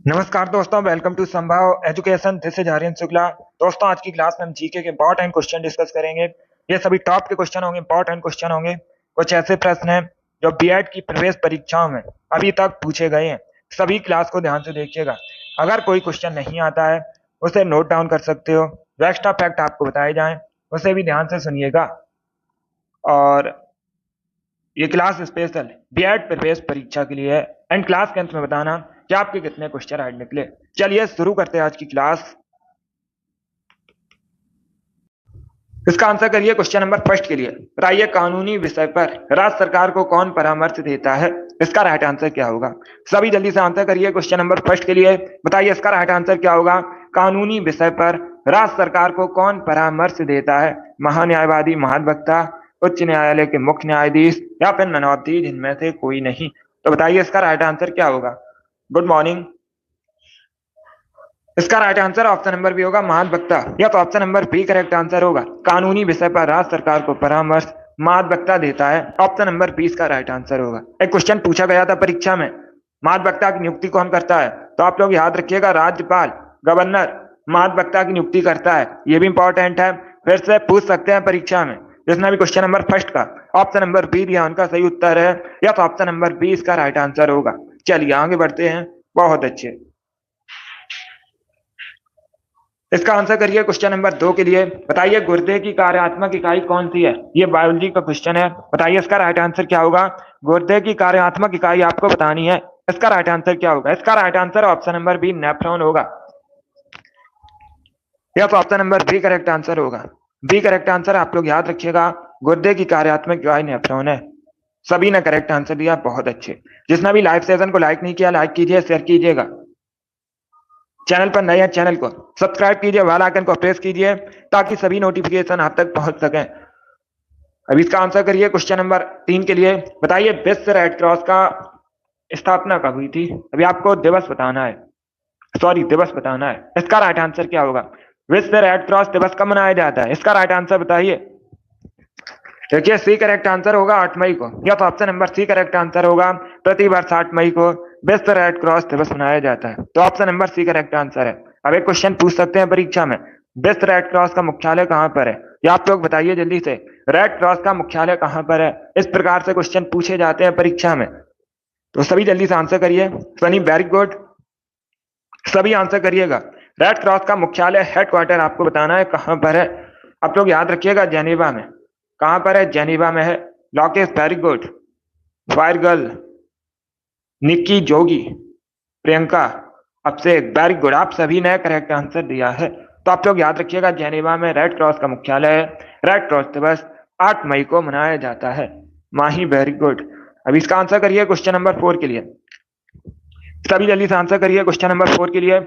नमस्कार दोस्तों, welcome to Sambhav education. This is Aryan Shukla. दोस्तों, आज की क्लास में हम जीके के इंपॉर्टेंट क्वेश्चन डिस्कस करेंगे। ये सभी टॉप के क्वेश्चन होंगे, इंपॉर्टेंट क्वेश्चन होंगे। कुछ ऐसे प्रश्न हैं जो बीएड की प्रवेश परीक्षाओं में अभी तक पूछे गए हैं। सभी क्लास को ध्यान से देखिएगा। अगर कोई क्वेश्चन नहीं आता है उसे नोट डाउन कर सकते हो। जो एक्स्ट्रा फैक्ट आपको बताए जाएं उसे भी ध्यान से सुनिएगा। और ये क्लास स्पेशल बीएड प्रवेश परीक्षा के लिए है। एंड क्लास के अंत में बताना कि आपके कितने क्वेश्चन आज निकले। चलिए शुरू करते हैं आज की क्लास। इसका आंसर करिए क्वेश्चन नंबर फर्स्ट के लिए। बताइए, कानूनी विषय पर राज्य सरकार को कौन परामर्श देता है? इसका राइट आंसर क्या होगा? सभी जल्दी से आंसर करिए क्वेश्चन नंबर फर्स्ट के लिए। बताइए इसका राइट आंसर क्या होगा? कानूनी विषय पर राज्य सरकार को कौन परामर्श देता है? महान्यायवादी, महाधिवक्ता, उच्च न्यायालय के मुख्य न्यायाधीश या फिर नन ऑफ दीज, इनमें से कोई नहीं। तो बताइए इसका राइट आंसर क्या होगा? Good morning. इसका right answer option number B होगा, महाधिवक्ता। या तो option number B correct answer होगा। कानूनी विषय पर राज्य सरकार को परामर्श महाधिवक्ता देता है। ऑप्शन नंबर 20 का राइट आंसर होगा। एक क्वेश्चन पूछा गया था परीक्षा में, महाधिवक्ता की नियुक्ति कौन करता है? तो आप लोग याद रखिएगा, राज्यपाल, गवर्नर महाधिवक्ता की नियुक्ति करता है। ये भी इंपॉर्टेंट है, फिर से पूछ सकते हैं परीक्षा में। जिसने भी क्वेश्चन नंबर फर्स्ट का ऑप्शन नंबर बी दिया उनका सही उत्तर है, या तो ऑप्शन नंबर 20 का राइट आंसर होगा। चलिए आगे बढ़ते हैं। बहुत अच्छे। इसका आंसर करिए क्वेश्चन नंबर 2 के लिए। बताइए गुर्दे की कार्यात्मक इकाई कौन सी है? ये बायोलॉजी का क्वेश्चन है। बताइए इसका राइट आंसर क्या होगा? गुर्दे की कार्यात्मक इकाई आपको बतानी है। इसका राइट आंसर क्या होगा? इसका right answer option number B, nephron होगा। या तो option number B correct answer होगा। बी करेक्ट आंसर आप लोग याद रखिएगा, गुर्दे की कार्यात्मक इकाई नेफ्रॉन है। सभी ने करेक्ट आंसर दिया, बहुत अच्छे। जिसने भी लाइव सेशन को लाइक नहीं किया, लाइक कीजिए, शेयर कीजिएगा। चैनल पर नए हैं, चैनल को सब्सक्राइब कीजिए, बेल आइकन को प्रेस कीजिए ताकि सभी नोटिफिकेशन आप तक पहुंच सकें। अब इसका आंसर करिए क्वेश्चन नंबर 3 के लिए। बताइए विश्व रेड क्रॉस का स्थापना कब हुई थी? अभी आपको दिवस बताना है, सॉरी दिवस बताना है। इसका राइट आंसर क्या होगा? विश्व रेड क्रॉस दिवस कब मनाया जाता है? इसका राइट आंसर बताइए। देखिए सी करेक्ट आंसर होगा 8 मई को। या तो option number C correct answer होगा, प्रतिवर्ष 8 मई को विश्व रेड क्रॉस दिवस मनाया जाता है। तो option number C correct answer है। अब एक क्वेश्चन पूछ सकते हैं परीक्षा में, विश्व रेड क्रॉस का मुख्यालय कहां पर है? ये आप लोग बताइए जल्दी से, रेड क्रॉस का मुख्यालय कहां पर है? इस प्रकार से क्वेश्चन पूछे जाते हैं परीक्षा में, तो सभी जल्दी से आंसर करिए। सनी वेरी गुड, सभी आंसर करिएगा। रेड क्रॉस का मुख्यालय, हेडक्वार्टर आपको बताना है कहां पर है। आप लोग याद रखिएगा, जेनेवा में। कहां पर है? जेनेवा में है। Lokesh very good, fire girl, Nikki, Jogi, Priyanka, Abhishek very good. आप सभी ने करेक्ट आंसर दिया है। तो आप लोग याद रखिएगा, जेनेवा में रेड क्रॉस का मुख्यालय है। रेड क्रॉस दिवस 8 मई को मनाया जाता है। माही वेरी गुड। अब इसका आंसर करिए क्वेश्चन नंबर 4 के लिए। सभी जल्दी से आंसर करिए क्वेश्चन नंबर 4 के लिए।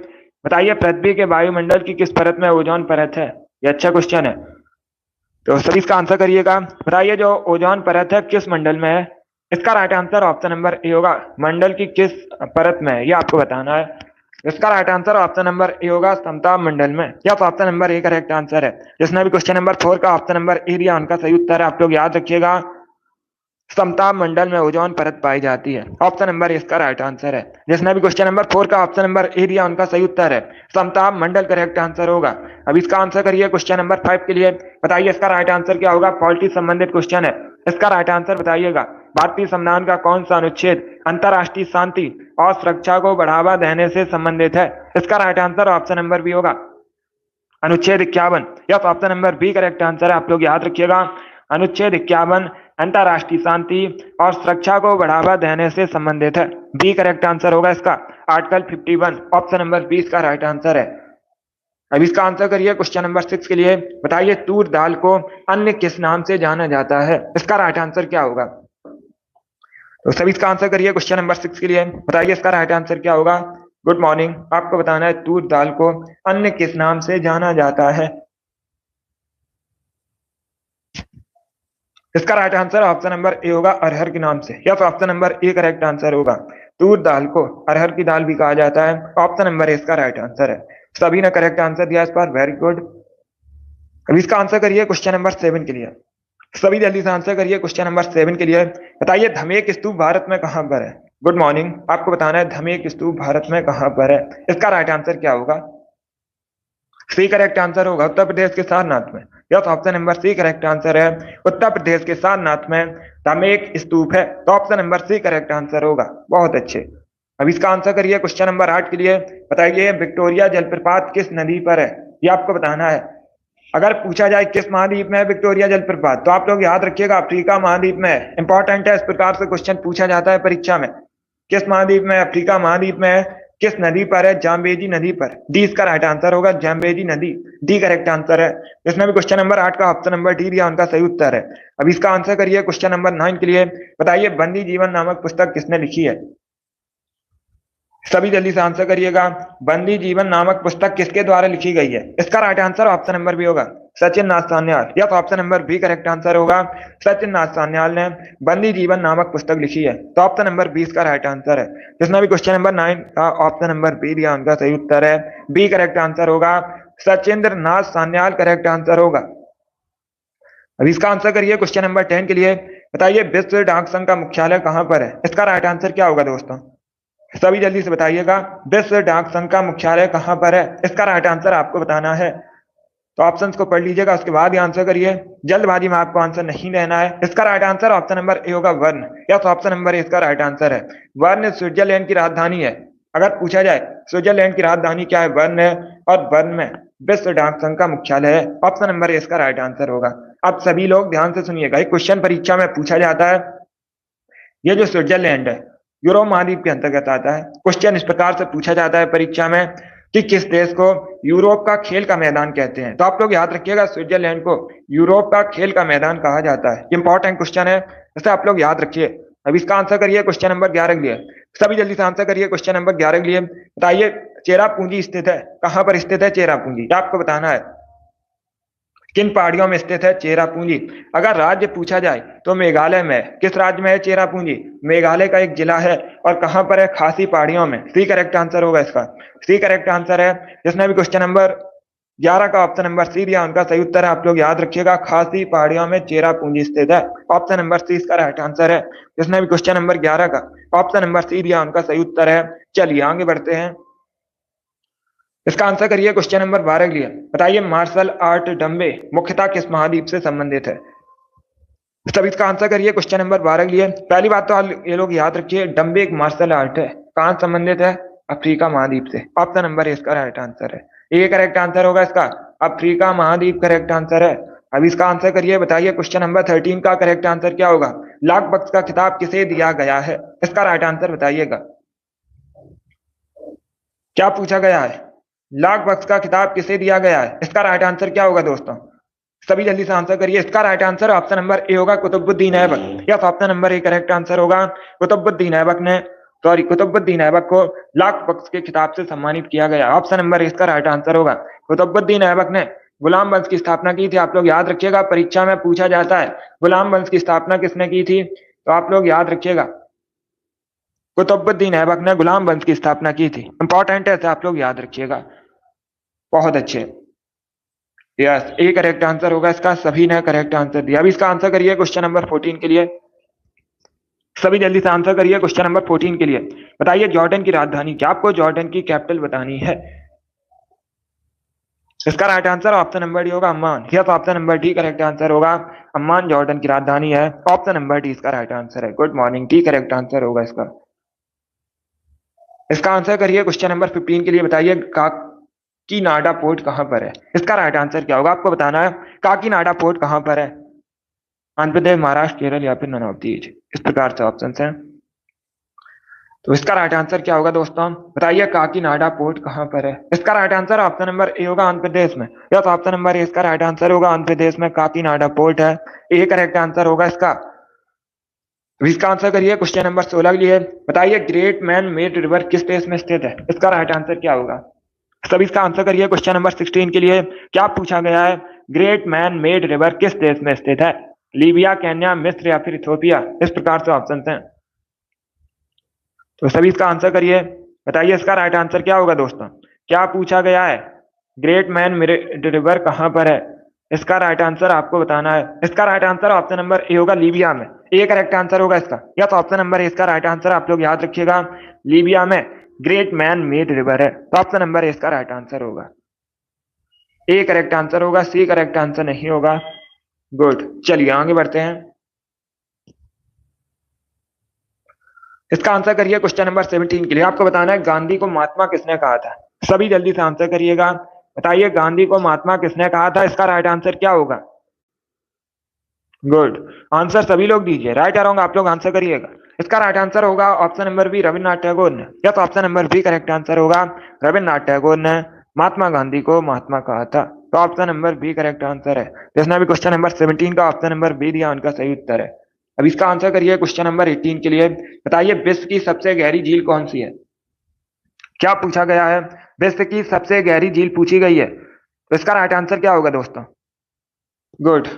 बताइए पृथ्वी के वायुमंडल की किस परत में ओजोन परत है? ये अच्छा क्वेश्चन है, तो सभी इसका आंसर करिएगा। बताइए जो ओजोन परत है किस मंडल में है? इसका right answer option number A होगा, मंडल की किस परत में है ये आपको बताना है। इसका right answer option number A होगा, समताप मंडल में। या तो option number A correct answer है। जिसने भी क्वेश्चन नंबर 4 का ऑप्शन नंबर ए दिया उनका सही उत्तर है। आप लोग याद रखिएगा, समताप मंडल में ओजोन परत पाई जाती है। ऑप्शन नंबर इसका राइट आंसर है। जिसने भी क्वेश्चन नंबर 4 का ऑप्शन नंबर ए दिया उनका सही उत्तर है, समताप मंडल करेक्ट आंसर होगा। अब इसका आंसर करिए क्वेश्चन नंबर 5 के लिए। बताइए इसका राइट आंसर क्या होगा? पॉलिटी संबंधित क्वेश्चन है। इसका राइट आंसर बताइएगा। भारतीय संविधान का कौन सा अनुच्छेद अंतरराष्ट्रीय शांति और सुरक्षा को बढ़ावा देने से संबंधित है? इसका right answer option number B होगा, अनुच्छेद 51। या तो option number B correct answer है। आप लोग याद रखिएगा, अनुच्छेद 51 अंतरराष्ट्रीय शांति और सुरक्षा को बढ़ावा देने से संबंधित है। बी करेक्ट आंसर होगा इसका, आर्टिकल 51। ऑप्शन नंबर 20 का राइट आंसर है। अब इसका आंसर करिए क्वेश्चन नंबर 6 के लिए। बताइए तूर दाल को अन्य किस नाम से जाना जाता है? इसका राइट आंसर क्या होगा? तो सभी इसका आंसर करिए क्वेश्चन नंबर 6 के लिए। बताइए इसका राइट आंसर क्या होगा? गुड मॉर्निंग, आपको बताना है तूर दाल को अन्य किस नाम से जाना जाता है। इसका right answer option number A होगा, अरहर के नाम से। या फिर option number A correct answer होगा। तूर दाल को अरहर की दाल भी कहा जाता है। ऑप्शन नंबर इसका राइट आंसर है। सभी ने करेक्ट आंसर दिया इस बार, वेरी गुड। अब इसका आंसर करिए क्वेश्चन नंबर 7 के लिए। सभी जल्दी से आंसर करिए क्वेश्चन नंबर 7 के लिए। बताइए धमेक स्तूप भारत में कहां पर है? Good morning. आपको बताना है धमेक स्तूप भारत में कहाँ पर है। इसका राइट आंसर क्या होगा? सी करेक्ट आंसर होगा उत्तर प्रदेश के सारनाथ में। Yes, option number C correct answer है। उत्तर प्रदेश के सारनाथ में धमेक स्तूप है, तो option number C correct answer होगा। बहुत अच्छे। अब इसका आंसर करिए क्वेश्चन नंबर 8 के लिए। बताइए विक्टोरिया जलप्रपात किस नदी पर है, ये आपको बताना है। अगर पूछा जाए किस महाद्वीप में है विक्टोरिया जलप्रपात, तो आप लोग याद रखिएगा अफ्रीका महाद्वीप में है। इंपॉर्टेंट है, इस प्रकार से क्वेश्चन पूछा जाता है परीक्षा में। किस महाद्वीप में? अफ्रीका महाद्वीप में है। किस नदी पर है? जाम्बेजी नदी पर। डी इसका राइट आंसर होगा, जाम्बेजी नदी। डी करेक्ट आंसर है। इसमें भी क्वेश्चन नंबर 8 का ऑप्शन नंबर डी दिया, उनका सही उत्तर है। अब इसका आंसर करिए क्वेश्चन नंबर 9 के लिए। बताइए बंदी जीवन नामक पुस्तक किसने लिखी है? सभी जल्दी से आंसर करिएगा। बंदी जीवन नामक पुस्तक किसके द्वारा लिखी गई है? इसका right answer option number B होगा, सचिन नाथ सान्याल। यह option number B correct answer होगा। सचिन नाथ सान्याल ने बंदी जीवन नामक पुस्तक लिखी है, तो ऑप्शन नंबर 20 का राइट आंसर है। जिसने भी क्वेश्चन नंबर 9 का ऑप्शन नंबर बी दिया, उनका सही उत्तर है बी करेक्ट आंसर होगा। सचिंद्र नाथ सान्याल करेक्ट आंसर होगा। अब इसका आंसर करिए क्वेश्चन नंबर 10 के लिए। बताइए विश्व डाक संघ का मुख्यालय कहां पर है? इसका राइट आंसर क्या होगा दोस्तों? सभी जल्दी से बताइएगा। विश्व डाक संघ का मुख्यालय कहां पर है? इसका राइट आंसर आपको बताना है, तो ऑप्शंस को पढ़ लीजिएगा, उसके बाद ही आंसर करिए। जल्दबाजी में आपको आंसर नहीं देना है। इसका right answer option number A होगा, वर्ण। या तो ऑप्शन नंबर ए इसका राइट आंसर है। वर्ण स्विट्जरलैंड की राजधानी है। अगर पूछा जाए स्विट्जरलैंड की राजधानी क्या है, वर्ण है, और वर्ण में विश्व डाक संघ का मुख्यालय है। ऑप्शन नंबर ए इसका राइट आंसर होगा। अब सभी लोग ध्यान से सुनिएगा, एक क्वेश्चन परीक्षा में पूछा जाता है। ये जो स्विट्जरलैंड है यूरोप महाद्वीप के अंतर्गत आता है। क्वेश्चन इस प्रकार से पूछा जाता है परीक्षा में कि किस देश को यूरोप का खेल का मैदान कहते हैं, तो आप लोग याद रखिएगा स्विट्जरलैंड को यूरोप का खेल का मैदान कहा जाता है। इंपॉर्टेंट क्वेश्चन है, इसे आप लोग याद रखिए। अब इसका आंसर करिए क्वेश्चन नंबर 11 के लिए। सभी जल्दी से आंसर करिए क्वेश्चन नंबर 11 के लिए। बताइए चेरापूंजी स्थित है, कहां पर स्थित है चेरापूंजी, आपको बताना है। किन पहाड़ियों में स्थित है चेरापूंजी? अगर राज्य पूछा जाए तो मेघालय में। किस राज्य में है चेरापूंजी? मेघालय का एक जिला है। और कहां पर है? खासी पहाड़ियों में। सी करेक्ट आंसर होगा इसका, सी करेक्ट आंसर है। जिसने भी क्वेश्चन नंबर 11 का ऑप्शन नंबर सी दिया, उनका सही उत्तर है। आप लोग याद रखिएगा, खासी पहाड़ियों में चेरापूंजी स्थित है। ऑप्शन नंबर सी इसका राइट आंसर है। जिसने भी क्वेश्चन नंबर 11 का ऑप्शन नंबर सी दिया, उनका सही उत्तर है। चलिए आगे बढ़ते हैं। इसका आंसर करिए क्वेश्चन नंबर 12 के लिए। बताइए मार्शल आर्ट डम्बे मुख्यतः किस महाद्वीप से संबंधित है? तब इसका आंसर करिए क्वेश्चन नंबर 12 के लिए। पहली बात तो ये लोग याद रखिए, डम्बे एक मार्शल आर्ट है। कहां संबंधित है? अफ्रीका महाद्वीप से। ऑप्शन नंबर इसका राइट आंसर है, ये करेक्ट आंसर होगा इसका। अफ्रीका महाद्वीप करेक्ट आंसर है। अब इसका आंसर करिए। बताइए क्वेश्चन नंबर 13 का करेक्ट आंसर क्या होगा? लाख बख्श का खिताब किसे दिया गया है? इसका राइट आंसर बताइएगा। क्या पूछा गया है? लाख बख्श का खिताब किसे दिया गया है? इसका राइट आंसर क्या होगा दोस्तों? सभी जल्दी से आंसर करिए। इसका right answer option number A होगा, Qutubuddin Aibak. Yes, option number A correct answer होगा। कुतुबुद्दीन ऐबक ने कुतुबुद्दीन ऐबक को लाख बख्श के खिताब से सम्मानित किया गया। ऑप्शन नंबर ए इसका राइट आंसर होगा। कुतुबुद्दीन ऐबक ने गुलाम वंश की स्थापना की थी। आप लोग याद रखिएगा, परीक्षा में पूछा जाता है गुलाम वंश की स्थापना किसने की थी, तो आप लोग याद रखिएगा कुतुबुद्दीन ऐबक ने गुलाम वंश की स्थापना की थी। इंपॉर्टेंट है, आप लोग याद रखिएगा। बहुत अच्छे। यस, ए करेक्ट आंसर होगा इसका। सभी ने करेक्ट आंसर दिया। अब इसका आंसर करिए क्वेश्चन नंबर 14 के लिए। सभी जल्दी से आंसर करिए क्वेश्चन नंबर 14 के लिए। बताइए जॉर्डन की राजधानी क्या? आपको जॉर्डन की कैपिटल बतानी है। इसका right answer option number D होगा, Amman. Yes, option number D correct answer होगा। अम्मान जॉर्डन की राजधानी है। ऑप्शन नंबर डी इसका राइट आंसर है। Good morning, D correct answer होगा इसका। इसका आंसर करिए क्वेश्चन नंबर 15 के लिए। बताइए काकीनाडा पोर्ट कहां पर है? इसका राइट आंसर क्या होगा? आपको बताना है काकीनाडा पोर्ट कहां पर है। आंध्र प्रदेश, महाराष्ट्र, केरल या फिर नन ऑफ दीज। इस प्रकार से ऑप्शन हैं। तो इसका राइट आंसर क्या होगा दोस्तों? बताइए काकीनाडा पोर्ट कहां पर है? इसका right answer option number A होगा, आंध्र प्रदेश में। या तो ऑप्शन नंबर ए इसका राइट आंसर होगा। आंध्र प्रदेश में काकीनाडा पोर्ट है। ए करेक्ट आंसर होगा इसका। इसका आंसर करिए क्वेश्चन नंबर 16 के लिए। बताइए ग्रेट मैन मेड रिवर किस देश में स्थित है? इसका राइट आंसर क्या होगा? सब इसका आंसर करिए क्वेश्चन नंबर 16 के लिए। क्या पूछा गया है? ग्रेट मैन मेड रिवर किस देश में स्थित है? लीबिया, केन्या, मिस्र या फिर इथोपिया। इस प्रकार से ऑप्शन हैं। तो सभी इसका आंसर करिए। बताइए इसका राइट आंसर क्या होगा दोस्तों? क्या पूछा गया है? ग्रेट मैन मेड रिवर कहां पर है? इसका राइट आंसर आपको बताना है। इसका right answer option number A होगा, लीबिया में। ए करेक्ट आंसर होगा इसका। या तो ऑप्शन नंबर ए इसका राइट आंसर, आप लोग याद रखिएगा, लीबिया में ग्रेट मैन मेड रिवर है, तो ऑप्शन नंबर ए इसका राइट आंसर होगा। ए करेक्ट आंसर होगा, सी करेक्ट आंसर नहीं होगा। गुड, चलिए आगे बढ़ते हैं। इसका आंसर करिए क्वेश्चन नंबर 17 के लिए। आपको बताना है गांधी को महात्मा किसने कहा था। सभी जल्दी से आंसर करिएगा। बताइए गांधी को महात्मा किसने कहा था, इसका राइट आंसर क्या होगा। गुड, आंसर सभी लोग दीजिए, राइट या रॉन्ग आप लोग आंसर करिएगा। इसका राइट आंसर होगा option number B, Rabindranath Tagore ने। या तो option number B correct answer होगा, रविन्द्रनाथ टैगोर ने महात्मा गांधी को महात्मा कहा था, तो option number B correct answer है। जिसने भी क्वेश्चन नंबर 17 का ऑप्शन नंबर बी दिया उनका सही उत्तर है। अब इसका आंसर करिए क्वेश्चन नंबर 18 के लिए। बताइए विश्व की सबसे गहरी झील कौन सी है। क्या पूछा गया है, विश्व की सबसे गहरी झील पूछी गई है, तो इसका राइट आंसर क्या होगा दोस्तों। गुड,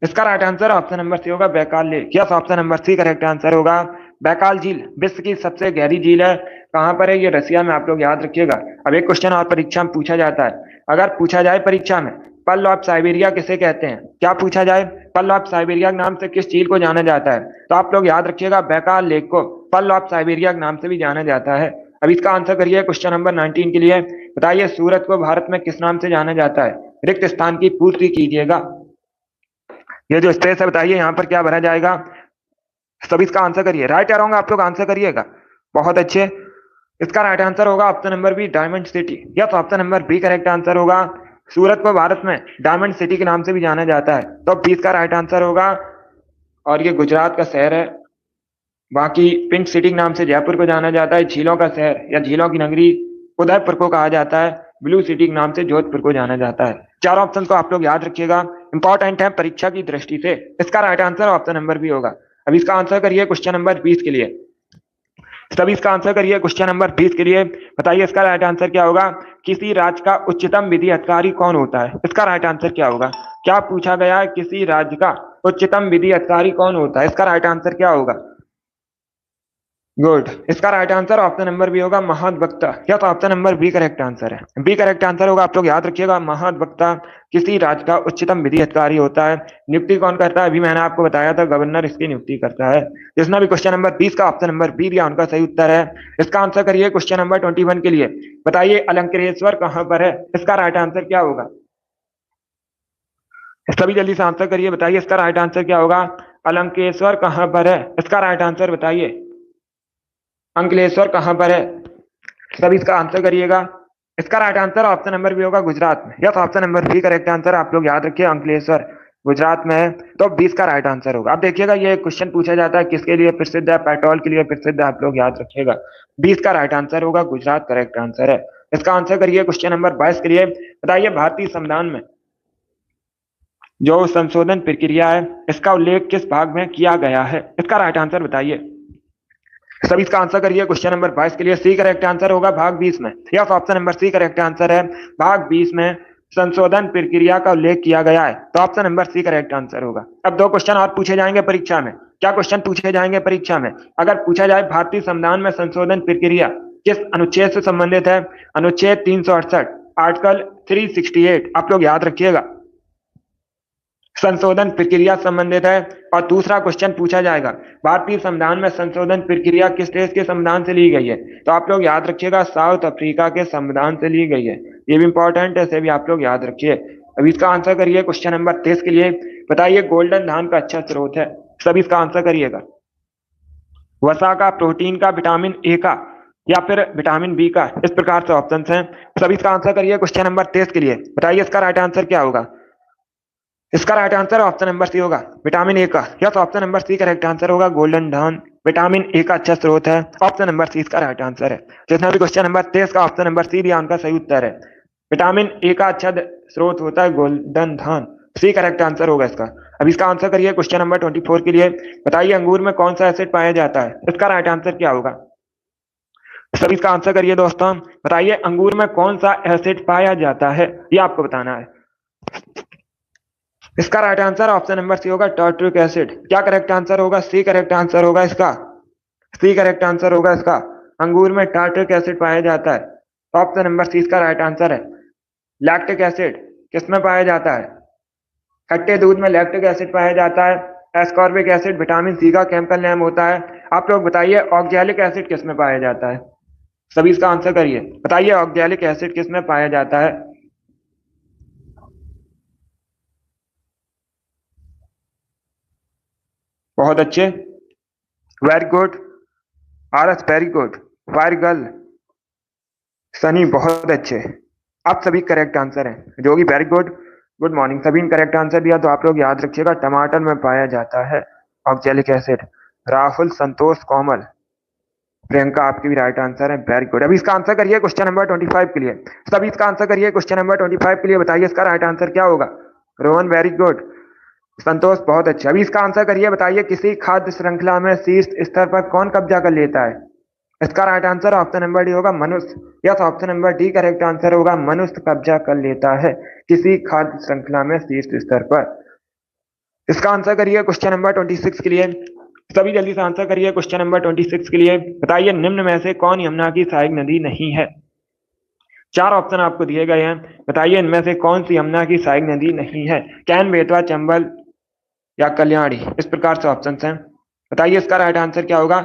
इसका right answer option number C होगा, Baikal lake. Yes, option number C correct answer होगा। बैकाल झील विश्व की सबसे गहरी झील है। कहां पर है ये, रसिया में, आप लोग याद रखिएगा। अब एक क्वेश्चन और परीक्षा में पूछा जाता है, अगर पूछा जाए परीक्षा में पर्ल ऑफ साइबेरिया किसे कहते हैं, क्या पूछा जाए, पर्ल ऑफ साइबेरिया के नाम से किस झील को जाना जाता है, तो आप लोग याद रखिएगा बैकाल लेक को पर्ल ऑफ साइबेरिया के नाम से भी जाना जाता है। अब इसका आंसर करिए क्वेश्चन नंबर 19 के लिए। बताइए सूरत को भारत में किस नाम से जाना जाता है, रिक्त स्थान की पूर्ति कीजिएगा। ये जो स्पेस है बताइए यहाँ पर क्या भरा जाएगा, सभी इसका आंसर करिए, राइट या रॉन्ग आप लोग आंसर करिएगा। बहुत अच्छे, इसका राइट आंसर होगा option number B, diamond city. या तो option number B correct answer होगा, सूरत को भारत में डायमंड सिटी के नाम से भी जाना जाता है, तो बी इसका राइट आंसर होगा। और ये गुजरात का शहर है। बाकी पिंक सिटी के नाम से जयपुर को जाना जाता है, झीलों का शहर या झीलों की नगरी उदयपुर को कहा जाता है, ब्लू सिटी के नाम से जोधपुर को जाना जाता है। चार ऑप्शन को आप लोग याद रखिएगा, इंपॉर्टेंट है परीक्षा की दृष्टि से। इसका right answer option number B होगा। अब इसका आंसर करिए क्वेश्चन नंबर 20 के लिए। सभी इसका आंसर करिए क्वेश्चन नंबर 20 के लिए। बताइए इसका राइट आंसर क्या होगा, किसी राज्य का उच्चतम विधि अधिकारी कौन होता है, इसका राइट आंसर क्या होगा। क्या पूछा गया है, किसी राज्य का उच्चतम विधि अधिकारी कौन होता है, इसका राइट आंसर क्या होगा। गुड, इसका right answer option number B होगा, महाधिवक्ता। या तो option number B correct answer है, बी करेक्ट आंसर होगा। आप लोग याद रखिएगा, महाधिवक्ता किसी राज्य का उच्चतम विधि अधिकारी होता है। नियुक्ति कौन करता है, अभी मैंने आपको बताया था, गवर्नर इसकी नियुक्ति करता है। जिसने भी क्वेश्चन नंबर 20 का ऑप्शन नंबर बी दिया उनका सही उत्तर है। इसका आंसर करिए क्वेश्चन नंबर 21 के लिए। बताइए अलंकरेश्वर कहां पर है, इसका राइट आंसर क्या होगा। सभी जल्दी से आंसर करिए, बताइए इसका राइट आंसर क्या होगा। अलंकेश्वर कहां पर है, इसका राइट आंसर बताइए। अंकलेश्वर कहां पर है, सभी इसका आंसर करिएगा। इसका right answer option number B होगा, गुजरात में। या तो option number B correct answer, आप लोग याद रखिए, अंकलेश्वर गुजरात में है, तो 20 का राइट आंसर होगा। अब देखिएगा ये क्वेश्चन पूछा जाता है किसके लिए प्रसिद्ध है, पेट्रोल के लिए प्रसिद्ध है, आप लोग याद रखिएगा। 20 का राइट आंसर होगा, गुजरात करेक्ट आंसर है। इसका आंसर करिए क्वेश्चन नंबर 22 के लिए। बताइए भारतीय संविधान में जो संशोधन प्रक्रिया है इसका उल्लेख किस भाग में किया गया है, इसका राइट आंसर बताइए। सभी इसका आंसर करिए क्वेश्चन नंबर 22 के लिए। सी करेक्ट आंसर होगा भाग 20 में। Yes, option number C correct answer है, भाग 20 में संशोधन प्रक्रिया का उल्लेख किया गया है, तो option number C correct answer होगा। अब दो क्वेश्चन और पूछे जाएंगे परीक्षा में। क्या क्वेश्चन पूछे जाएंगे परीक्षा में, अगर पूछा जाए भारतीय संविधान में संशोधन प्रक्रिया किस अनुच्छेद से संबंधित है, अनुच्छेद 368 आर्टिकल 368, आप लोग याद रखिएगा, संशोधन प्रक्रिया संबंधित है। और दूसरा क्वेश्चन पूछा जाएगा भारतीय संविधान में संशोधन प्रक्रिया किस देश के संविधान से ली गई है, तो आप लोग याद रखिएगा साउथ अफ्रीका के संविधान से ली गई है। ये भी इंपॉर्टेंट है, इसे भी आप लोग याद रखिए। अब इसका आंसर करिए क्वेश्चन नंबर 23 के लिए। बताइए गोल्डन धान का अच्छा स्रोत है, सभी इसका आंसर करिएगा। वसा का, प्रोटीन का, विटामिन ए का या फिर विटामिन बी का, इस प्रकार से ऑप्शन है। सभी इसका आंसर करिए क्वेश्चन नंबर 23 के लिए। बताइए इसका राइट आंसर क्या होगा। इसका right answer option number C होगा, विटामिन ए का। Yes, option number C correct answer होगा, गोल्डन धान विटामिन ए का अच्छा स्रोत है, ऑप्शन नंबर सी इसका राइट आंसर है। जिसने भी क्वेश्चन नंबर 23 का ऑप्शन नंबर सी दिया उनका सही उत्तर है, विटामिन ए का अच्छा स्रोत होता है गोल्डन धान, सी करेक्ट आंसर होगा इसका। अब इसका आंसर करिए क्वेश्चन नंबर 24 के लिए। बताइए अंगूर में कौन सा एसिड पाया जाता है, इसका राइट आंसर क्या होगा। सभी इसका आंसर करिए दोस्तों। बताइए अंगूर में कौन सा एसिड पाया जाता है, ये आपको बताना है। इसका right answer option number C होगा, टार्ट्रिक एसिड। क्या करेक्ट आंसर होगा, सी करेक्ट आंसर होगा इसका, सी करेक्ट आंसर होगा इसका। अंगूर में टार्ट्रिक एसिड पाया जाता है, ऑप्शन नंबर सी इसका राइट आंसर है। लैक्टिक एसिड किसमें पाया जाता है, खट्टे दूध में लैक्टिक एसिड पाया जाता है। एस्कॉर्बिक एसिड विटामिन सी का केमिकल नेम होता है। आप लोग बताइए ऑक्जेलिक एसिड किस में पाया जाता है? सभी इसका आंसर करिए, बताइए ऑक्जेलिक एसिड किस में पाया जाता है? बहुत अच्छे, very good. Aras very good. Fire girl, Sunny बहुत अच्छे। आप सभी करेक्ट आंसर हैं। Jogi very good, good morning. सभी ने करेक्ट आंसर दिया, तो आप लोग याद रखिएगा टमाटर में पाया जाता है ऑक्जेलिक एसिड। राहुल, संतोष, कोमल, प्रियंका, आपकी भी राइट आंसर है, वेरी गुड। अभी इसका आंसर करिए क्वेश्चन नंबर 25 के लिए। सभी इसका आंसर करिए क्वेश्चन नंबर 25 के लिए, बताइए इसका राइट आंसर क्या होगा? रोहन वेरी गुड, संतोष बहुत अच्छा। अभी इसका आंसर करिए, बताइए किसी खाद्य श्रृंखला में शीर्ष स्तर पर कौन कब्जा कर लेता है? इसका right answer option number D होगा, मनुष्य। Yes, option number D correct answer होगा, मनुष्य कब्जा कर लेता है किसी खाद्य श्रृंखला में शीर्ष स्तर पर। इसका आंसर करिए क्वेश्चन नंबर 26 के लिए। सभी जल्दी से आंसर करिए क्वेश्चन नंबर 26 के लिए। बताइए निम्न में से कौन यमुना की सहायक नदी नहीं है? चार ऑप्शन आपको दिए गए हैं, बताइए इनमें से कौन सी यमुना की सहायक नदी नहीं है? कैन, बेतवा, चंबल या कल्याणी, इस प्रकार से ऑप्शन हैं। बताइए इसका राइट आंसर क्या होगा?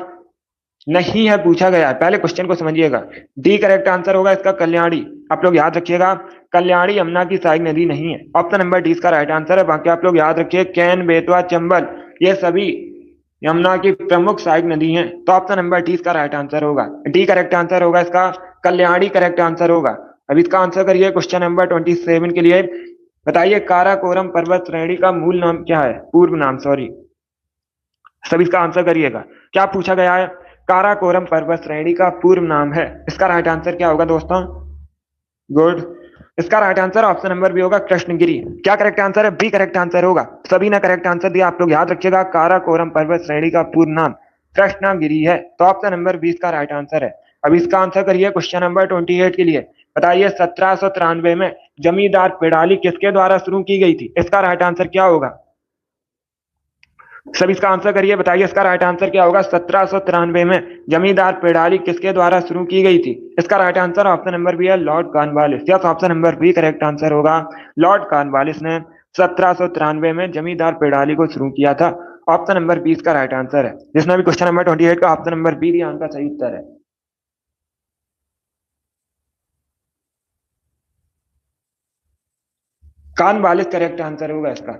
नहीं है पूछा गया है, पहले क्वेश्चन को समझिएगा। डी करेक्ट आंसर होगा इसका कल्याणी। आप लोग याद रखिएगा, कल्याणी यमुना की सहायक नदी नहीं है। ऑप्शन नंबर डी इसका राइट आंसर है। बाकी आप लोग याद रखिए कैन, बेतवा, चंबल ये सभी यमुना की प्रमुख सहायक नदी हैं, तो ऑप्शन नंबर डी इसका राइट आंसर होगा। डी करेक्ट आंसर होगा इसका, कल्याणी करेक्ट आंसर होगा। अब इसका आंसर करिए क्वेश्चन नंबर 27 के लिए। बताइए काराकोरम पर्वत श्रेणी का मूल नाम क्या है? पूर्व नाम, सॉरी। सभी इसका आंसर करिएगा। क्या पूछा गया है? काराकोरम पर्वत श्रेणी का पूर्व नाम है। इसका राइट आंसर क्या होगा दोस्तों? गुड। इसका right answer option number B होगा, कृष्णगिरी। क्या करेक्ट आंसर है? बी करेक्ट आंसर होगा। सभी ने करेक्ट आंसर दिया, आप लोग याद रखिएगा काराकोरम पर्वत श्रेणी का पूर्ण नाम कृष्णगिरी है, तो ऑप्शन नंबर बी इसका राइट आंसर है। अब इसका आंसर करिए क्वेश्चन नंबर 28 के लिए। बताइए 1793 में जमींदार पिड़ाली किसके द्वारा शुरू की गई थी? इसका राइट आंसर क्या होगा? सब इसका आंसर करिए, बताइए इसका राइट आंसर क्या होगा? 1793 में जमींदार पिड़ाली किसके द्वारा शुरू की गई थी? इसका right answer option number B है, Lord Cornwallis. Yes, option number B correct answer होगा। लॉर्ड कॉर्नवालिस ने 1793 में जमींदार पिड़ाली को शुरू किया था। ऑप्शन नंबर बी इसका राइट आंसर है। जिसने भी क्वेश्चन नंबर 28 का ऑप्शन नंबर बी दिया उनका सही उत्तर है। कॉर्नवालिस करेक्ट आंसर होगा इसका।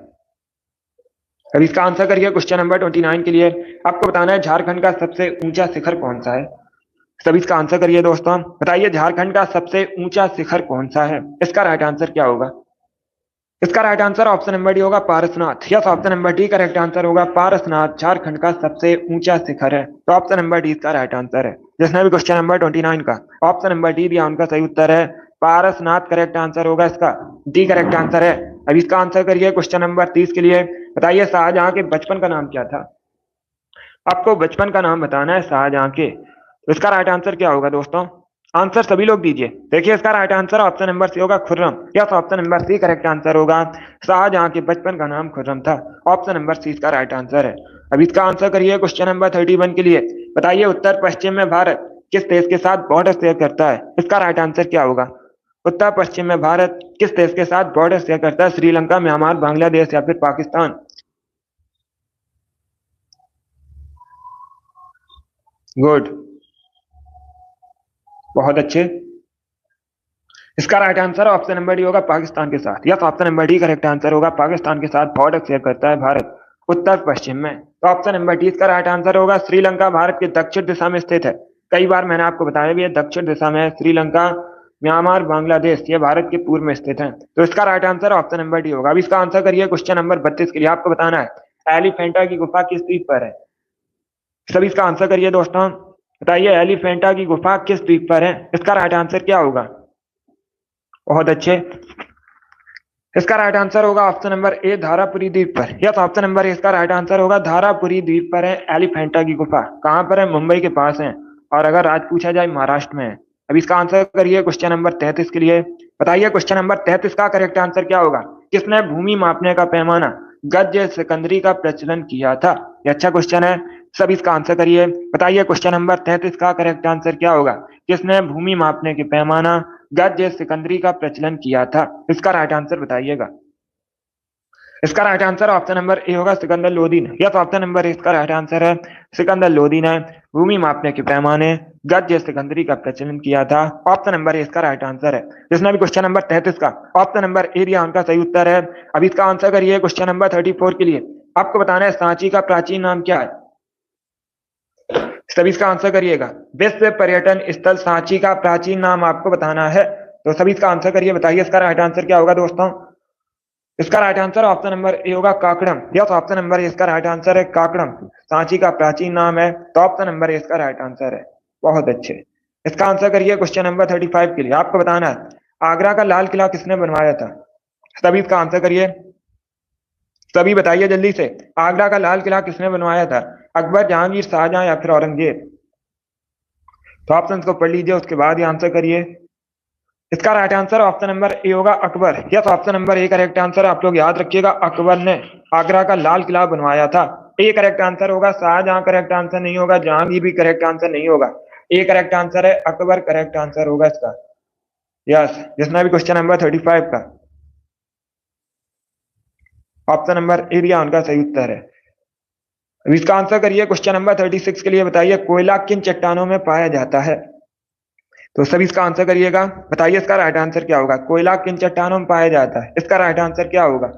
अब इसका आंसर करिए क्वेश्चन नंबर 29 के लिए। आपको बताना है झारखंड का सबसे ऊंचा शिखर कौन सा है? सभी इसका आंसर करिए दोस्तों। बताइए झारखंड का सबसे ऊंचा शिखर कौन सा है? इसका राइट आंसर क्या होगा? इसका right answer option number D होगा, Parasnath. Yes, option number D correct answer होगा, पारसनाथ झारखंड का सबसे ऊंचा शिखर है, तो ऑप्शन नंबर डी इसका राइट आंसर है। जिसने भी क्वेश्चन नंबर 29 का ऑप्शन नंबर डी दिया उनका सही उत्तर है, पारसनाथ करेक्ट आंसर होगा इसका। डी करेक्ट आंसर है। अब इसका आंसर करिए क्वेश्चन नंबर 30 के लिए। बताइए शाहजहां के बचपन का नाम क्या था? आपको बचपन का नाम बताना है शाहजहां के, तो इसका राइट आंसर क्या होगा दोस्तों? आंसर सभी लोग दीजिए। देखिए इसका right answer option number C होगा, Khurram. Yes, option number C correct answer होगा। शाहजहां के बचपन का नाम खुर्रम था, ऑप्शन नंबर सी इसका राइट आंसर है। अब इसका आंसर करिए क्वेश्चन नंबर 31 के लिए। बताइए उत्तर पश्चिम में भारत किस देश के साथ बॉर्डर शेयर करता है? इसका राइट आंसर क्या होगा? उत्तर पश्चिम में भारत किस देश के साथ बॉर्डर शेयर करता है? श्रीलंका, म्यांमार, बांग्लादेश या फिर पाकिस्तान? गुड, बहुत अच्छे। इसका right answer option number D होगा, पाकिस्तान के साथ। Yes, option number D correct answer होगा, पाकिस्तान के साथ बॉर्डर शेयर करता है भारत उत्तर पश्चिम में, तो ऑप्शन नंबर डी इसका राइट आंसर होगा। श्रीलंका भारत के दक्षिण दिशा में स्थित है। कई बार मैंने आपको बताया भी है, दक्षिण दिशा में है श्रीलंका। म्यांमार, बांग्लादेश ये भारत के पूर्व में स्थित है, तो इसका right answer option number D होगा। अब इसका आंसर करिए क्वेश्चन नंबर 32 के लिए। आपको बताना है एलिफेंटा की गुफा किस द्वीप पर है? सभी इसका आंसर करिए दोस्तों। बताइए एलिफेंटा की गुफा किस द्वीप पर है? इसका राइट आंसर क्या होगा? बहुत अच्छे। इसका राइट आंसर होगा ऑप्शन नंबर ए, धारापुरी द्वीप पर। यस, ऑप्शन नंबर ए इसका राइट आंसर होगा, धारापुरी द्वीप पर है एलिफेंटा की गुफा। कहां पर है? मुंबई के पास है, और अगर आज पूछा जाए महाराष्ट्र में है। अब इसका आंसर करिए क्वेश्चन नंबर 33 के लिए। बताइए क्वेश्चन नंबर 33 का करेक्ट आंसर क्या होगा? किसने भूमि मापने का पैमाना गज सिकंदरी का प्रचलन किया था? ये अच्छा क्वेश्चन है, सब इसका आंसर करिए। बताइए क्वेश्चन नंबर 33 का करेक्ट आंसर क्या होगा? किसने भूमि मापने के पैमाना गज सिकंदरी का प्रचलन किया था? इसका राइट आंसर बताइएगा। इसका right answer option number A होगा सिकंदर लोदी ने। यस, ऑप्शन नंबर ए इसका राइट आंसर है, सिकंदर लोदी ने भूमि मापने के पैमाने गज सिकंदरी का प्रचलन किया था। ऑप्शन नंबर ए इसका राइट आंसर है। जिसने भी क्वेश्चन नंबर 33 का ऑप्शन नंबर ए दिया उनका सही उत्तर है। अब इसका आंसर करिए क्वेश्चन नंबर 34 के लिए। आपको बताना है सांची का प्राचीन नाम क्या है। सभी इसका आंसर करिएगा। विश्व पर्यटन स्थल सांची का प्राचीन नाम आपको बताना है, तो सभी इसका आंसर करिए, बताइए इसका राइट आंसर क्या होगा दोस्तों। इसका right answer option number A होगा काकड़म। यस, ऑप्शन नंबर ए इसका राइट आंसर है, काकड़म सांची का प्राचीन नाम है, तो ऑप्शन नंबर ए इसका राइट आंसर है। बहुत अच्छे। इसका आंसर करिए क्वेश्चन नंबर 35 के लिए। आपको बताना है आगरा का लाल किला किसने बनवाया था। सभी इसका आंसर करिए, सभी बताइए जल्दी से। आगरा का लाल किला किसने बनवाया था, अकबर, जहांगीर, शाहजहां या फिर औरंगजेब। तो ऑप्शन को पढ़ लीजिए, उसके बाद ही आंसर करिए। इसका right answer option number A होगा Akbar. Yes, option number A correct answer. आप लोग याद रखिएगा, अकबर ने आगरा का लाल किला बनवाया था। ए करेक्ट आंसर होगा, शाहजहां करेक्ट आंसर नहीं होगा, जहांगीर भी करेक्ट आंसर नहीं होगा। ए करेक्ट आंसर है, अकबर करेक्ट आंसर होगा इसका। यस, जिसने भी क्वेश्चन नंबर 35 का ऑप्शन नंबर ए दिया उनका सही उत्तर है। अब इसका आंसर करिए क्वेश्चन नंबर 36 के लिए। बताइए कोयला किन चट्टानों में पाया जाता है। तो सभी इसका आंसर करिएगा, बताइए इसका राइट आंसर क्या होगा। कोयला किन चट्टानों में पाया जाता है, इसका राइट आंसर क्या होगा।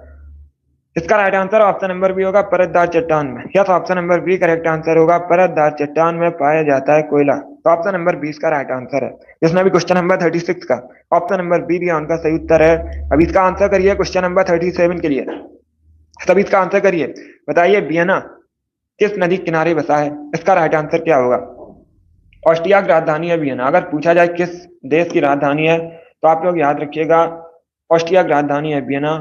इसका right answer option number B होगा, परतदार चट्टान में। Yes, option number B correct answer होगा, परतदार चट्टान में पाया जाता है कोयला, तो ऑप्शन नंबर 20 का राइट आंसर है। जिसने भी क्वेश्चन नंबर 36 का ऑप्शन नंबर बी दिया उनका सही उत्तर है। अब इसका आंसर करिए क्वेश्चन नंबर 37 के लिए। तब इसका आंसर करिए, बताइए वियना किस नदी किनारे बसा है, इसका राइट आंसर क्या होगा। ऑस्ट्रिया की राजधानी है वियना। अगर पूछा जाए किस देश की राजधानी है, तो आप लोग याद रखिएगा ऑस्ट्रिया की राजधानी है वियना।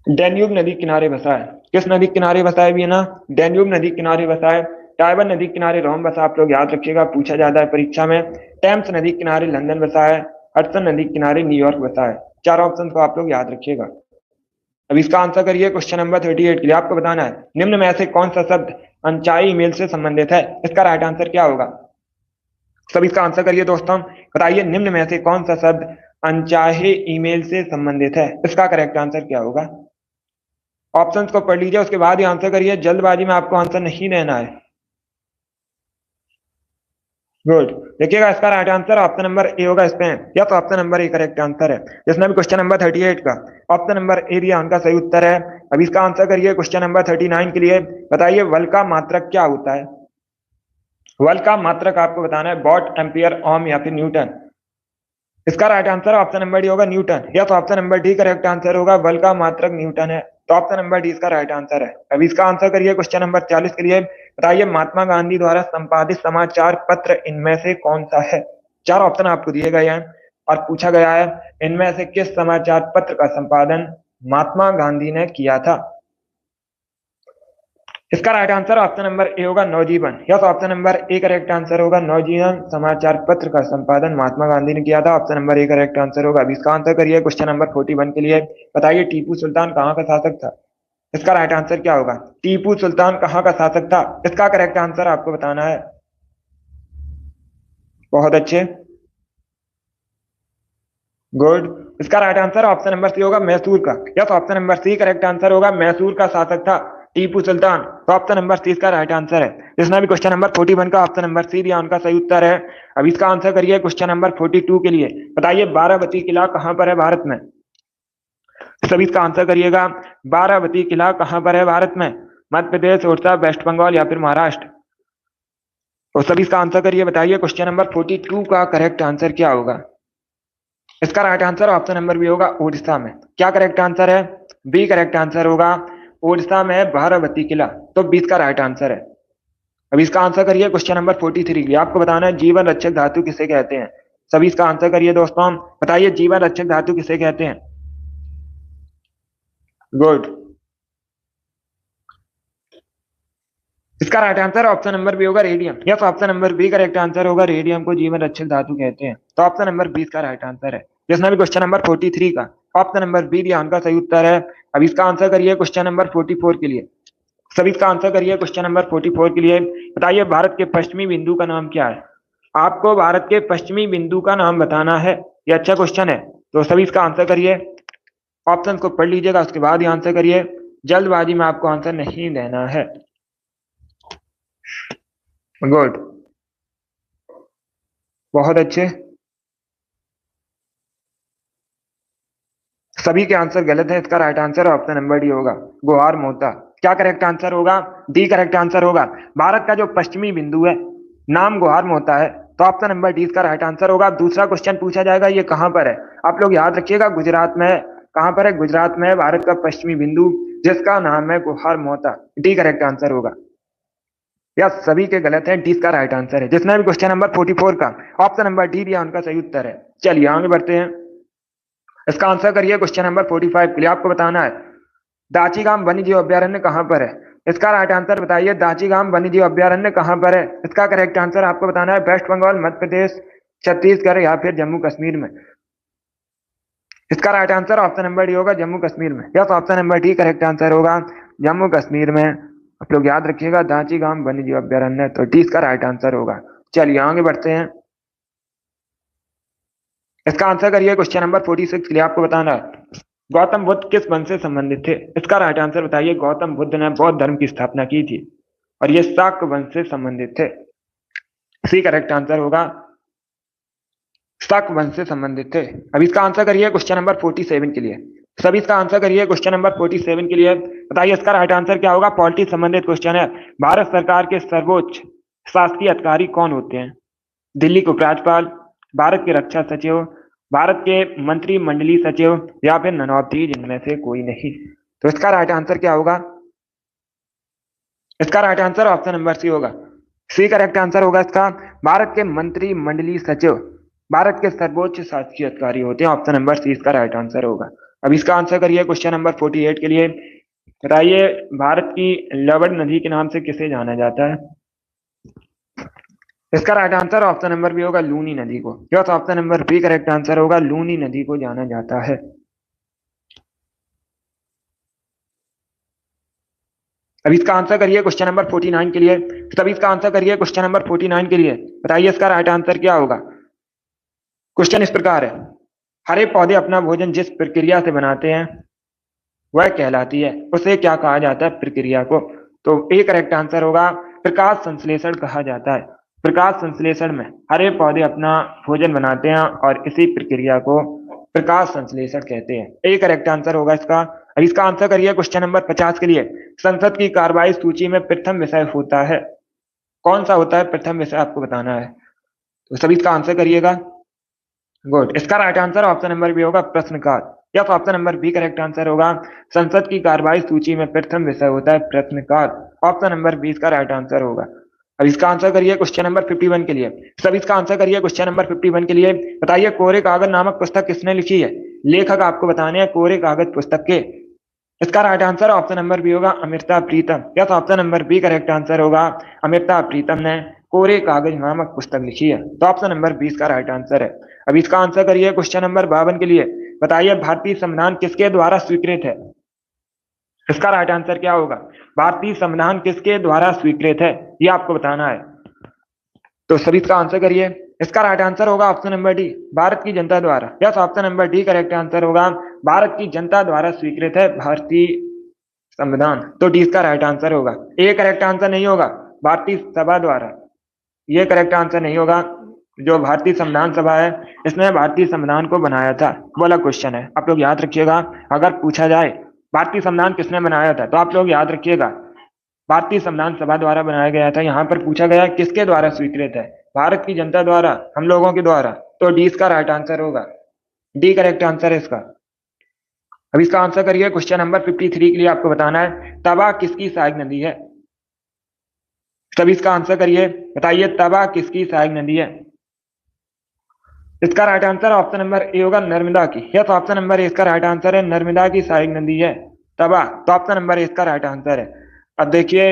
डैन्यूब नदी किनारे बसा है। किस नदी किनारे बसा है वियना, डैन्यूब नदी किनारे बसा है। टाइबर नदी किनारे रोम बसा, आप लोग याद रखिएगा, पूछा जाता है परीक्षा में। टेम्स नदी किनारे लंदन बसा है। हडसन नदी किनारे न्यूयॉर्क बसा है। चार ऑप्शन को आप लोग याद रखिएगा। अब इसका आंसर करिए क्वेश्चन नंबर 38 के लिए। आपको बताना है निम्न में से कौन सा शब्द अनचाही ईमेल से संबंधित है, इसका राइट आंसर क्या होगा। सब इसका आंसर करिए दोस्तों, बताइए निम्न में से कौन सा शब्द अनचाहे ईमेल से संबंधित है, इसका करेक्ट आंसर क्या होगा। ऑप्शंस को पढ़ लीजिए, उसके बाद ही आंसर करिए। जल्दबाजी में आपको आंसर नहीं देना है। गुड। देखिएगा इसका right answer option number A होगा, Spain. Yes, option number A correct answer है। जिसने भी क्वेश्चन नंबर 38 का ऑप्शन नंबर ए दिया उनका सही उत्तर है। अब इसका आंसर करिए क्वेश्चन नंबर 39 के लिए। बताइए वल का मात्रक क्या होता है। वल का मात्रक आपको बताना है, वॉट, एम्पियर, ओम या फिर न्यूटन। इसका right answer option number D होगा, Newton. Yes, option number D correct answer होगा, वल का मात्रक न्यूटन है, तो ऑप्शन नंबर डी इसका राइट आंसर है। अब इसका आंसर करिए क्वेश्चन नंबर 40 के लिए। बताइए महात्मा गांधी द्वारा संपादित समाचार पत्र इनमें से कौन सा है। चार ऑप्शन आपको दिए गए हैं और पूछा गया है इनमें से किस समाचार पत्र का संपादन महात्मा गांधी ने किया था। इसका right answer option number A होगा, Navjivan. Yes, option number A correct answer होगा, नवजीवन समाचार पत्र का संपादन महात्मा गांधी ने किया था, option number A correct answer होगा। अभी इसका आंसर करिए क्वेश्चन नंबर 41 के लिए। बताइए टीपू सुल्तान कहाँ का शासक था, इसका राइट आंसर क्या होगा। टीपू सुल्तान कहाँ का शासक था, इसका करेक्ट आंसर आपको बताना है। बहुत अच्छे, गुड। इसका right answer option number C होगा, मैसूर का। Yes, option number C correct answer होगा, मैसूर का शासक था टीपू सुल्तान, तो ऑप्शन नंबर सी इसका राइट आंसर है। जिसने भी क्वेश्चन नंबर 41 का ऑप्शन नंबर सी दिया उनका सही उत्तर है। अब इसका आंसर करिए क्वेश्चन नंबर 42 के लिए। बताइए बारावती किला कहां पर है भारत में। सभी इसका आंसर करिएगा, बारावती किला कहां पर है भारत में। मध्य प्रदेश, उड़ीसा, वेस्ट बंगाल या फिर महाराष्ट्र। तो सभी इसका आंसर करिए। बताइए क्वेश्चन नंबर 42 का करेक्ट आंसर क्या होगा। इसका right answer option number B होगा, उड़ीसा में। क्या करेक्ट आंसर है, बी करेक्ट आंसर होगा, उड़ीसा में बारावती किला, तो 20 का राइट आंसर है। अब इसका आंसर करिए क्वेश्चन नंबर 43। आपको बताना है जीवन रक्षक धातु किसे कहते हैं। सभी इसका आंसर करिए दोस्तों, बताइए जीवन रक्षक धातु किसे कहते हैं। गुड। इसका right answer option number B होगा, radium. Yes, option number B correct answer होगा, रेडियम को जीवन रक्षक धातु कहते हैं, तो ऑप्शन नंबर 20 का राइट आंसर है। जिसने भी क्वेश्चन नंबर 43 का ऑप्शन नंबर बी दिया उनका सही उत्तर है। अब इसका आंसर करिए क्वेश्चन नंबर 44 के लिए। सभी इसका आंसर करिए क्वेश्चन नंबर 44 के लिए। बताइए भारत के पश्चिमी बिंदु का नाम क्या है। आपको भारत के पश्चिमी बिंदु का नाम बताना है, ये अच्छा क्वेश्चन है, तो सभी इसका आंसर करिए। ऑप्शन को पढ़ लीजिएगा, उसके बाद ही आंसर करिए। जल्दबाजी में आपको आंसर नहीं देना है। गुड, बहुत अच्छे। सभी के आंसर गलत है। इसका right answer option number D होगा, गुहार मोहता। क्या करेक्ट आंसर होगा? डी करेक्ट आंसर होगा। भारत का जो पश्चिमी बिंदु है, नाम गुहार मोहता है, तो ऑप्शन नंबर डी इसका राइट आंसर होगा। दूसरा क्वेश्चन पूछा जाएगा, ये कहां पर है? आप लोग याद रखिएगा, गुजरात में है। कहां पर है? गुजरात में है भारत का पश्चिमी बिंदु, जिसका नाम है गुहार मोहता। डी करेक्ट आंसर होगा। या सभी के गलत है, डी इसका राइट आंसर है। जिसने भी क्वेश्चन नंबर 44 का ऑप्शन नंबर डी दिया, उनका सही उत्तर है। चलिए आगे बढ़ते हैं। इसका आंसर करिए क्वेश्चन नंबर 45 के लिए। आपको बताना है दाचीगाम वन्यजीव अभ्यारण्य कहां पर है। इसका राइट आंसर बताइए, दाचीगाम वन्यजीव अभ्यारण्य कहां पर है? इसका करेक्ट आंसर आपको बताना है वेस्ट बंगाल, मध्य प्रदेश, छत्तीसगढ़ या फिर जम्मू कश्मीर में। इसका right answer option number D होगा, जम्मू कश्मीर में। Yes, option number D correct answer होगा, जम्मू कश्मीर में। आप लोग याद रखिएगा, दाचीगाम वन्यजीव अभ्यारण्य, तो डी इसका राइट आंसर होगा। चलिए आगे बढ़ते हैं। इसका आंसर करिए क्वेश्चन नंबर 46 के लिए। आपको बताना है गौतम बुद्ध किस वंश से संबंधित थे। इसका राइट आंसर बताइए। गौतम बुद्ध ने बौद्ध धर्म की स्थापना की थी और ये शाक्त वंश से संबंधित थे। सी करेक्ट आंसर होगा, शाक्त वंश से संबंधित थे। अब इसका आंसर करिए क्वेश्चन नंबर 47 के लिए। सभी इसका आंसर करिए क्वेश्चन नंबर 47 के लिए। बताइए इसका राइट आंसर क्या होगा? पॉलिटी संबंधित क्वेश्चन है। भारत सरकार के सर्वोच्च शासकीय अधिकारी कौन होते हैं? दिल्ली के उपराज्यपाल, भारत के रक्षा सचिव, भारत के मंत्रिमंडलीय सचिव या फिर नन ऑफ दीज, इनमें से कोई नहीं। तो इसका राइट आंसर क्या होगा? इसका right answer option number C होगा। सी करेक्ट आंसर होगा इसका, भारत के मंत्रिमंडलीय सचिव भारत के सर्वोच्च शासकीय अधिकारी होते हैं। ऑप्शन नंबर सी इसका राइट आंसर होगा। अब इसका आंसर करिए क्वेश्चन नंबर 48 के लिए। बताइए भारत की लवण नदी के नाम से किसे जाना जाता है? इसका right answer option number B होगा, लूनी नदी को। Yes, option number B correct answer होगा, लूनी नदी को जाना जाता है। अब इसका आंसर करिए क्वेश्चन नंबर 49 के लिए। तभी इसका आंसर करिए क्वेश्चन नंबर 49 के लिए। बताइए इसका राइट आंसर क्या होगा? क्वेश्चन इस प्रकार है, हरे पौधे अपना भोजन जिस प्रक्रिया से बनाते हैं वह कहलाती है, उसे क्या कहा जाता है प्रक्रिया को? तो ए करेक्ट आंसर होगा, प्रकाश संश्लेषण कहा जाता है। प्रकाश संश्लेषण में हरे पौधे अपना भोजन बनाते हैं और इसी प्रक्रिया को प्रकाश संश्लेषण कहते हैं। ए करेक्ट आंसर होगा इसका। अब इसका आंसर करिए क्वेश्चन नंबर 50 के लिए। संसद की कार्रवाई सूची में प्रथम विषय होता है, कौन सा होता है प्रथम विषय? आपको बताना है, तो सभी इसका आंसर करिएगा। गुड, इसका right answer option number B होगा, प्रश्नकाल। Yes, option number B correct answer होगा, संसद की कार्रवाई सूची में प्रथम विषय होता है प्रश्नकाल। ऑप्शन नंबर बी इसका राइट आंसर होगा। अब इसका आंसर करिए क्वेश्चन नंबर 51 के लिए। सब इसका आंसर करिए क्वेश्चन नंबर 51 के लिए। बताइए कोरे कागज नामक पुस्तक किसने लिखी है? लेखक आपको बताने हैं कोरे कागज पुस्तक के। इसका right answer option number B होगा, Amrita Pritam. Yes, option number B correct answer होगा, अमृता प्रीतम ने कोरे कागज नामक पुस्तक लिखी है। तो ऑप्शन नंबर 20 का राइट आंसर है। अब इसका आंसर करिए क्वेश्चन नंबर 52 के लिए। बताइए भारतीय संविधान किसके द्वारा स्वीकृत है? इसका राइट आंसर क्या होगा? भारतीय संविधान किसके द्वारा स्वीकृत है, ये आपको बताना है। तो सभी इसका आंसर करिए। इसका राइट आंसर होगा ऑप्शन नंबर डी, भारत की जनता द्वारा। Yes, option number D correct answer होगा, भारत की जनता द्वारा स्वीकृत है भारतीय संविधान। तो डी इसका राइट आंसर होगा। ए करेक्ट आंसर नहीं होगा, भारतीय सभा द्वारा। ये करेक्ट आंसर नहीं होगा। जो भारतीय संविधान सभा है, इसने भारतीय संविधान को बनाया था, वाला क्वेश्चन है। आप लोग याद रखिएगा, अगर पूछा जाए भारतीय संविधान किसने बनाया था, तो आप लोग याद रखिएगा भारतीय संविधान सभा द्वारा बनाया गया था। यहाँ पर पूछा गया किसके द्वारा स्वीकृत है, भारत की जनता द्वारा, हम लोगों के द्वारा। तो डी इसका राइट आंसर होगा, डी करेक्ट आंसर है इसका। अब इसका आंसर करिए क्वेश्चन नंबर 53 के लिए। आपको बताना है तवा किसकी सहायक नदी है? तब इसका आंसर करिए। बताइए तवा किसकी सहायक नदी है? इसका right answer option number A होगा, नर्मदा की। यस, ऑप्शन नंबर ए इसका राइट आंसर है, नर्मदा की सहायक नदी है तवा। तो ऑप्शन नंबर ए इसका राइट आंसर है। अब देखिए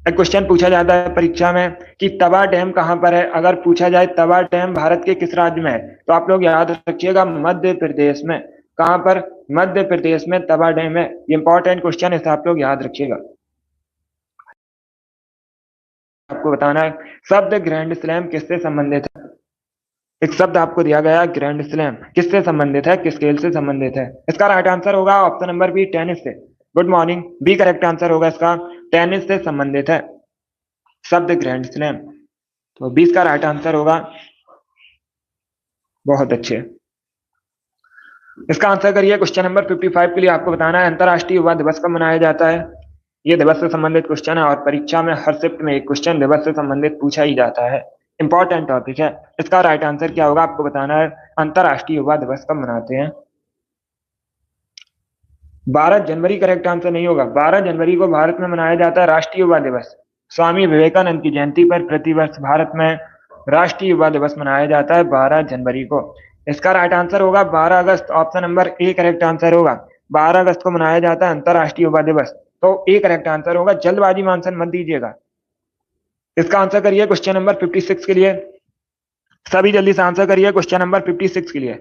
एक क्वेश्चन पूछा जाता है परीक्षा में कि तवा डैम कहां पर है। अगर पूछा जाए तवा डैम भारत के किस राज्य में है, तो आप लोग याद रखिएगा मध्य प्रदेश में। कहां पर? मध्य प्रदेश में तवा डैम है। इंपॉर्टेंट क्वेश्चन है, आप लोग याद रखिएगा। आपको बताना है शब्द ग्रैंड स्लैम किससे संबंधित है। एक शब्द आपको दिया गया ग्रैंड स्लैम, किससे संबंधित है, किस खेल से संबंधित है? इसका राइट आंसर होगा ऑप्शन नंबर बी, टेनिस से। Good morning, B correct answer होगा इसका, टेनिस से संबंधित है शब्द ग्रैंड स्लैम। तो 20 का राइट आंसर होगा। बहुत अच्छे। इसका आंसर करिए। क्वेश्चन नंबर 55 के लिए आपको बताना है अंतरराष्ट्रीय युवा दिवस कब मनाया जाता है। ये दिवस से संबंधित क्वेश्चन है और परीक्षा में हर शिफ्ट में एक क्वेश्चन दिवस से संबंधित पूछा ही जाता है। इंपॉर्टेंट टॉपिक है। इसका राइट आंसर क्या होगा आपको बताना है। अंतरराष्ट्रीय युवा दिवस कब मनाते हैं? 12 जनवरी करेक्ट आंसर नहीं होगा। 12 जनवरी को भारत में मनाया जाता है राष्ट्रीय युवा दिवस। स्वामी विवेकानंद की जयंती पर प्रतिवर्ष भारत में राष्ट्रीय युवा दिवस मनाया जाता है 12 जनवरी को। इसका राइट आंसर होगा 12 अगस्त। Option number A correct answer होगा। 12 अगस्त को मनाया जाता है अंतरराष्ट्रीय युवा दिवस। तो ए करेक्ट आंसर होगा। जल्दबाजी में आंसर मत दीजिएगा। इसका आंसर करिए क्वेश्चन नंबर 56 के लिए। सभी जल्दी से आंसर करिए क्वेश्चन नंबर 56 के लिए।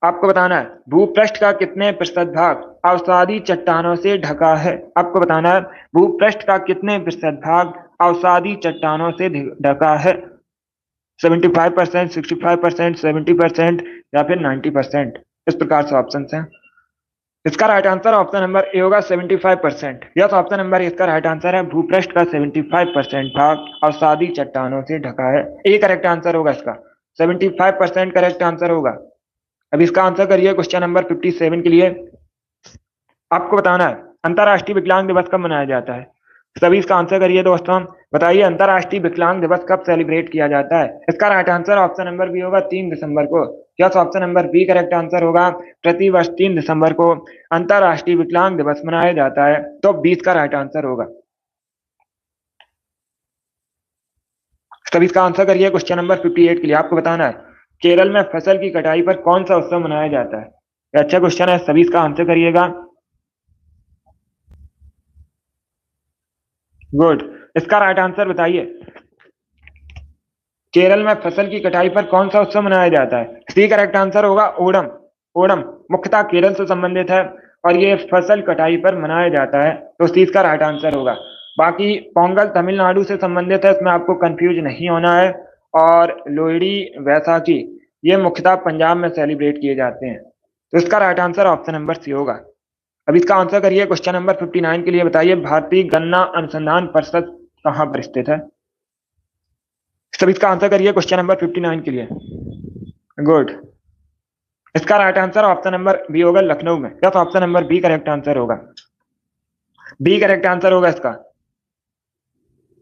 आपको बताना है भूपृष्ठ का कितने प्रतिशत भाग अवसादी चट्टानों से ढका है। आपको बताना है भूपृष्ठ का कितने प्रतिशत भाग अवसादी चट्टानों से ढका है। 75%, 65%, 70% या फिर 90%। इस प्रकार से ऑप्शन है। इसका right answer option number A होगा 75%। यस, ऑप्शन नंबर ए इसका राइट आंसर है। भूपृष्ठ का 75% भाग अवसादी चट्टानों से ढका है। ए करेक्ट आंसर होगा इसका। 75% करेक्ट आंसर होगा। अब इसका आंसर करिए क्वेश्चन नंबर 57 के लिए। आपको बताना है अंतरराष्ट्रीय विकलांग दिवस कब मनाया जाता है। सभी इसका आंसर करिए दोस्तों। बताइए अंतरराष्ट्रीय विकलांग दिवस कब सेलिब्रेट किया जाता है। इसका right answer option number B होगा 3 दिसंबर को। Yes, option number B correct answer होगा। प्रतिवर्ष 3 दिसंबर को अंतरराष्ट्रीय विकलांग दिवस मनाया जाता है। तो 20 का राइट आंसर होगा। सभी इसका आंसर करिए क्वेश्चन नंबर 58 के लिए। आपको बताना है केरल में फसल की कटाई पर कौन सा उत्सव मनाया जाता है। अच्छा क्वेश्चन है, सभी इसका आंसर करिएगा। गुड। इसका राइट आंसर बताइए। केरल में फसल की कटाई पर कौन सा उत्सव मनाया जाता है। सी करेक्ट आंसर होगा ओणम। ओणम मुख्यतः केरल से संबंधित है और ये फसल कटाई पर मनाया जाता है। तो सी इसका राइट आंसर होगा। बाकी पोंगल तमिलनाडु से संबंधित है, इसमें आपको कंफ्यूज नहीं होना है। और लोहड़ी, वैसाखी ये मुख्यतः पंजाब में सेलिब्रेट किए जाते हैं। तो इसका right answer option number C होगा। अब इसका आंसर करिए क्वेश्चन नंबर 59 के लिए। बताइए भारतीय गन्ना अनुसंधान परिषद कहाँ पर स्थित है। सब इसका आंसर करिए क्वेश्चन नंबर 59 के लिए। गुड। इसका right answer option number B होगा लखनऊ में। Yes, option number B correct answer होगा। बी करेक्ट आंसर होगा इसका।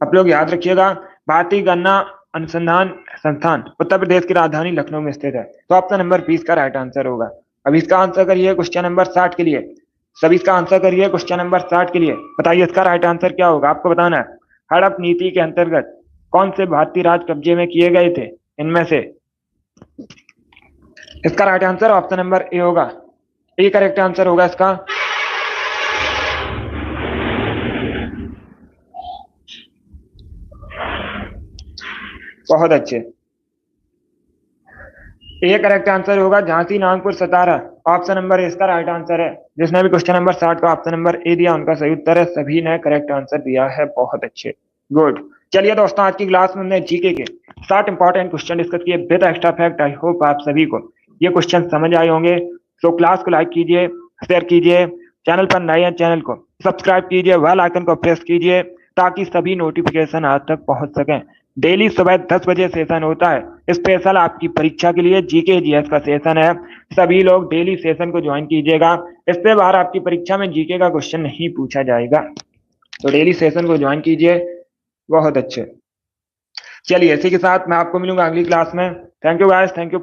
आप लोग याद रखिएगा भारतीय गन्ना अनुसंधान संस्थान उत्तर प्रदेश की राजधानी लखनऊ में स्थित है। तो ऑप्शन नंबर 20 का राइट आंसर होगा। अब इसका आंसर करिए क्वेश्चन नंबर 60 के लिए। सभी इसका आंसर करिए क्वेश्चन नंबर 60 के लिए। बताइए इसका राइट आंसर क्या होगा। आपको बताना है हड़प नीति के अंतर्गत कौन से भारतीय राज कब्जे में किए गए थे इनमें से। इसका right answer option number A होगा। ए करेक्ट आंसर होगा इसका। बहुत अच्छे। ए करेक्ट आंसर होगा झांसी, नागपुर, सतारा। ऑप्शन नंबर ए इसका राइट आंसर है। जिसने भी क्वेश्चन नंबर 60 का ऑप्शन नंबर ए दिया उनका सही उत्तर है। सभी ने करेक्ट आंसर दिया है। बहुत अच्छे। गुड। चलिए दोस्तों, आज की क्लास में हमने जीके के 60 इंपॉर्टेंट क्वेश्चन डिस्कस किए with extra fact. I hope आप सभी को ये क्वेश्चन समझ आए होंगे। तो क्लास को लाइक कीजिए, शेयर कीजिए, चैनल पर नए हैं चैनल को सब्सक्राइब कीजिए, बेल आइकन को प्रेस कीजिए ताकि सभी नोटिफिकेशन आप तक पहुंच सकें। डेली सुबह 10 बजे सेशन होता है स्पेशल आपकी परीक्षा के लिए। जीके जीएस का सेशन है। सभी लोग डेली सेशन को ज्वाइन कीजिएगा। इससे बाहर आपकी परीक्षा में जीके का क्वेश्चन नहीं पूछा जाएगा। तो डेली सेशन को ज्वाइन कीजिए। बहुत अच्छे। चलिए इसी के साथ मैं आपको मिलूंगा अगली क्लास में। Thank you guys, thank you.